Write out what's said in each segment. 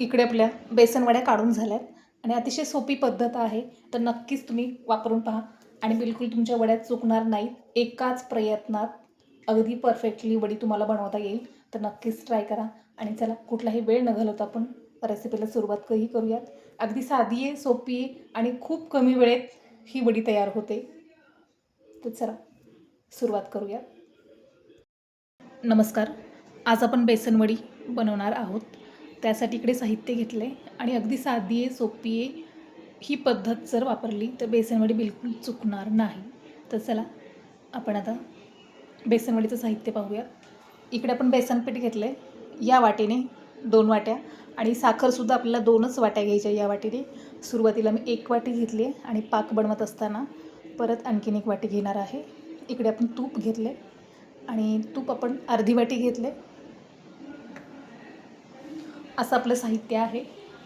इकडे आपल्या बेसन वड्या काढून झाल्यात आणि अतिशय सोपी पद्धत आहे, तर नक्कीच तुम्ही वापरून पहा आणि बिलकुल तुमच्या वड्या चुकणार नाहीत. एकाच प्रयत्नात अगदी परफेक्टली वडी तुम्हाला बनवता येईल. तर नक्कीच ट्राय करा आणि चला कुठलाही वेळ न घालवता आपण रेसिपीला सुरुवात करूयात. अगदी साधी आहे, सोपी आहे आणि खूप कमी वेळेत ही वडी तयार होते. तर चला सुरुवात करूयात. नमस्कार. आज आपण बेसन वडी बनवणार आहोत. त्यासाठी इकडे साहित्य घेतले आणि अगदी साधी आहे, सोपी आहे. ही पद्धत जर वापरली तर बेसनवडी बिलकुल चुकणार नाही. तर चला आपण आता बेसनवडीचं साहित्य पाहूया. इकडे आपण बेसन पीठ घेतलं आहे या वाटीने 2 वाट्या आणि साखरसुद्धा आपल्याला 2च वाट्या घ्यायच्या या वाटीने. सुरुवातीला मी 1 वाटी घेतली आहे आणि पाक बनवत असताना परत आणखीन 1 वाटी घेणार आहे. इकडे आपण तूप घेतले आणि तूप आपण अर्धी वाटी घेतले. असं आपलं साहित्य आहे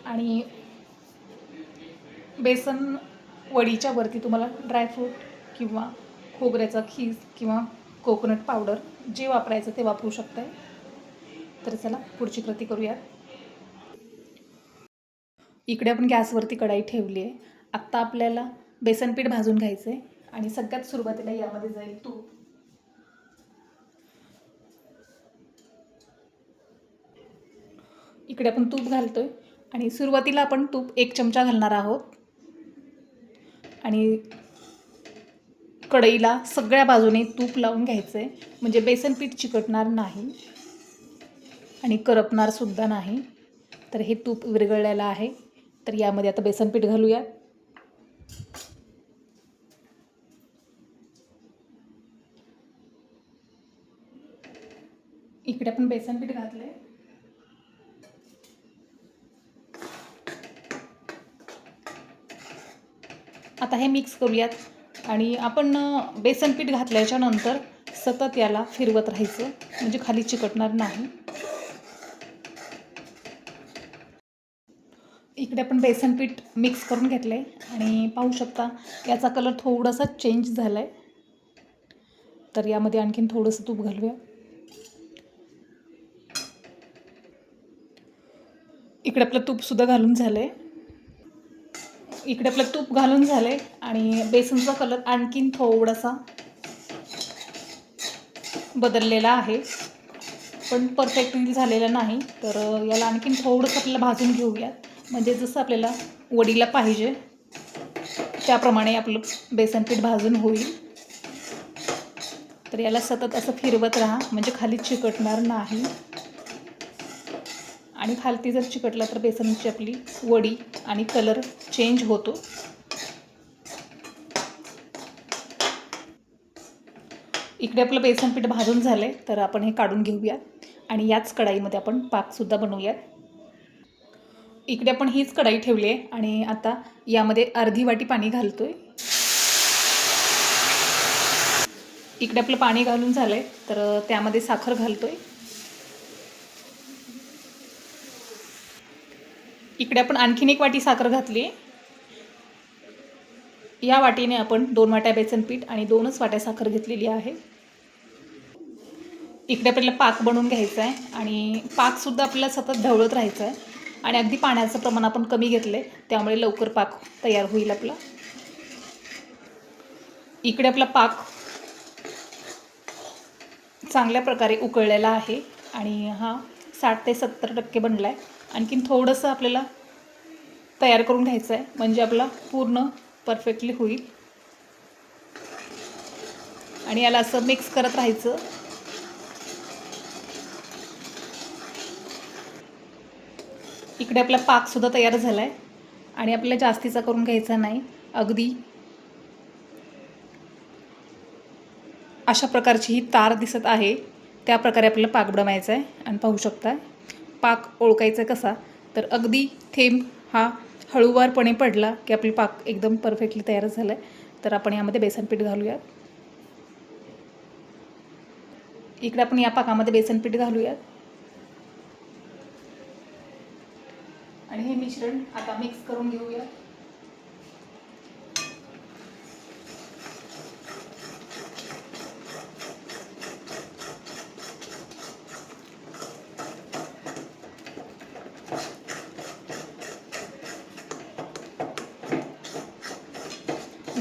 आणि बेसन वडीच्या वरती तुम्हाला ड्रायफ्रूट किंवा खोबऱ्याचा खीस किंवा कोकोनट पावडर जे वापरायचं ते वापरू शकताय. तर चला पुढची कृती करूया. इकडे आपण गॅसवरती कढाई ठेवली आहे. आत्ता आपल्याला बेसन पीठ भाजून घ्यायचं आहे आणि सगळ्यात सुरुवातीला यामध्ये जाईल तूप. इकडे आपण तूप घालतोय आणि सुरुवातीला आपण तूप 1 चमचा घालणार आहोत आणि कढईला सगळ्या बाजूने तूप लावून घ्यायचं आहे, म्हणजे बेसन पीठ चिकटणार नाही आणि करपणार सुद्धा नाही. तर हे तूप विरघळलेलं आहे. तर यामध्ये आता बेसन पीठ घालूया. इकडे आपण बेसन पीठ घातले. आता हे मिक्स करूयात आणि आपण बेसन पीठ घातल्याच्या नंतर सतत याला फिरवत राहायचं, म्हणजे खाली चिकटणार नाही. इकडे आपण बेसन पीठ मिक्स करून घेतलं आहे आणि पाहू शकता याचा कलर थोडासा चेंज झाला आहे. तर यामध्ये आणखीन थोडंसं तूप घालूया. इकडे आपलं तूपसुद्धा घालून झालं आहे. इकडे आपलं तूप घालून झालं आहे आणि बेसनचा कलर आणखीन थोडासा बदललेला आहे, पण परफेक्टली झालेला नाही. तर याला आणखीन थोडंसं आपल्याला भाजून घेऊया, म्हणजे जसं आपल्याला वडीला पाहिजे त्याप्रमाणे आपलं बेसन पीठ भाजून होईल. तर याला सतत असं फिरवत राहा, म्हणजे खाली चिकटणार नाही आणि खालती जर चिकटला तर बेसनची आपली वडी आणि कलर चेंज होतो. इकडे आपलं बेसन पीठ भाजून झालं आहे, तर आपण हे काढून घेऊया आणि याच कढाईमध्ये आपण पाकसुद्धा बनवूयात. इकडे आपण हीच कढाई ठेवली आहे आणि आता यामध्ये अर्धी वाटी पाणी घालतोय. इकडे आपलं पाणी घालून झालं आहे, तर त्यामध्ये साखर घालतोय. इकडे आपण आणखीन 1 वाटी साखर घातली. या वाटीने आपण 2 वाट्या बेसन पीठ आणि 2च वाट्या साखर घेतलेली आहे. इकडे आपल्याला पाक बनवून घ्यायचा आहे आणि पाकसुद्धा आपल्याला सतत ढवळत राहायचं आहे आणि अगदी पाण्याचं प्रमाण आपण कमी घेतलं आहे, त्यामुळे लवकर पाक तयार होईल आपला. इकडे आपला पाक चांगल्या प्रकारे उकळलेला आहे आणि हा 60 ते 70% बनला आहे. आणखीन थोडंसं आपल्याला तयार करून घ्यायचं आहे, म्हणजे आपला पूर्ण परफेक्टली होईल आणि याला असं मिक्स करत राहायचं. इकडे आपला पाकसुद्धा तयार झाला आहे आणि आपल्याला जास्तीचा करून घ्यायचा नाही. अगदी अशा प्रकारची ही तार दिसत आहे त्या प्रकारे आपल्याला पाक बनवायचा आहे. आणि पाहू शकता पाक ओळखायचा कसा, तर अगदी थेंब हा हळूवारपणे पडला की आपली पाक एकदम परफेक्टली तयार झाला आहे. तर आपण यामध्ये बेसन पीठ घालूयात. इकडे आपण या पाकामध्ये बेसन पीठ घालूयात आणि हे मिश्रण आता मिक्स करून घेऊया.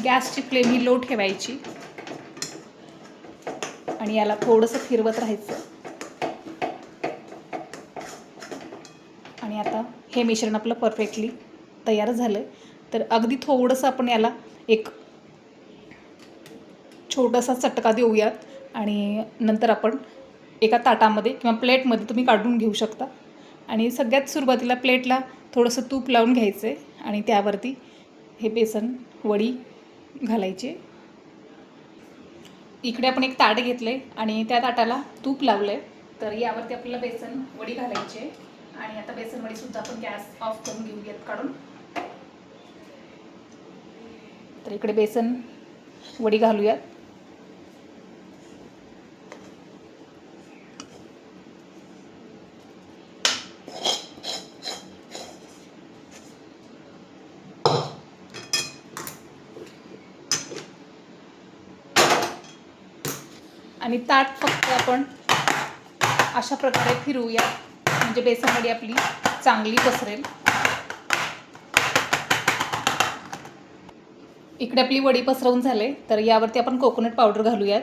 गॅसची फ्लेम ही लो ठेवायची आणि याला थोडंसं फिरवत राहायचं. आणि आता हे मिश्रण आपलं परफेक्टली तयार झालं. तर अगदी थोडंसं आपण याला एक छोटासा चटका देऊयात आणि नंतर आपण एका ताटामध्ये किंवा प्लेटमध्ये तुम्ही काढून घेऊ शकता. आणि सगळ्यात सुरुवातीला प्लेटला थोडंसं तूप लावून घ्यायचं आहे आणि त्यावरती हे बेसन वडी घालायचे. इकडे आपण एक ताट घेतलं आहे आणि त्या ताटाला तूप लावलं आहे. तर यावरती आपल्याला बेसन वडी घालायची आहे. आणि आता बेसन वडीसुद्धा आपण गॅस ऑफ करून घेऊयात काढून. तर इकडे बेसन वडी घालूयात. आणि ताट फक्त आपण अशा प्रकारे फिरवूया म्हणजे बेसन वडी आपली चांगली पसरेल. इकडे आपली वडी पसरवून झाले. तर यावरती आपण कोकोनट पावडर घालूयात.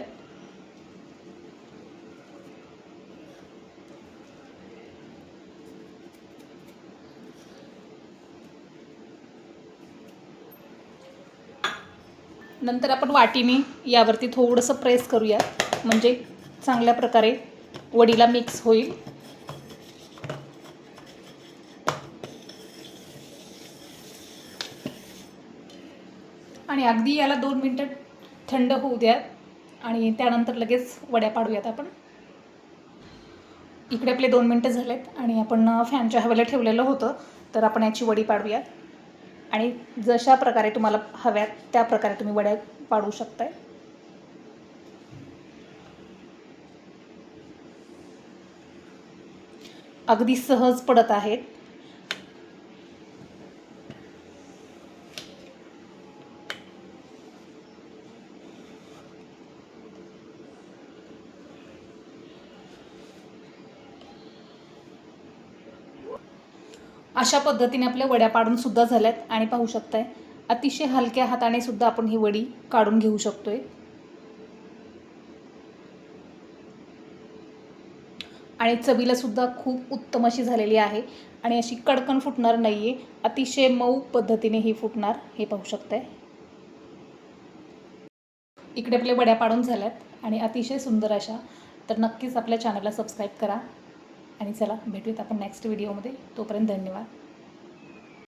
नंतर आपण वाटीने यावरती थोडंसं प्रेस करूयात म्हणजे चांगल्या प्रकारे वडीला मिक्स होईल. आणि अगदी याला 2 मिनटं थंड होऊ द्या आणि त्यानंतर लगेच वड्या पाडूयात आपण. इकडे आपले 2 मिनटं झालेत आणि आपण फॅनच्या हवेला ठेवलेलं होतं. तर आपण याची वडी पाडूयात आणि जशा प्रकारे तुम्हाला हव्यात त्या प्रकारे तुम्ही वड्या पाडू शकताय. अगदी सहज पडत आहेत. अशा पद्धतीने आपल्या वड्या पाडून सुद्धा झाल्यात आणि पाहू शकताय अतिशय हलक्या हाताने सुद्धा आपण ही वडी काढून घेऊ शकतोय. आणि चवीला सुद्धा खूप उत्तम अशी झालेली आहे आणि अशी कडकन फुटणार नाही आहे. अतिशय मऊ पद्धतीने ही फुटणार हे पाहू शकताय. इकडे आपल्या वड्या पाडून झाल्यात आणि अतिशय सुंदर अशा. तर नक्कीच आपल्या चॅनलला सबस्क्राईब करा आणि चला भेटूयात आपण नेक्स्ट व्हिडिओमध्ये. तोपर्यंत धन्यवाद.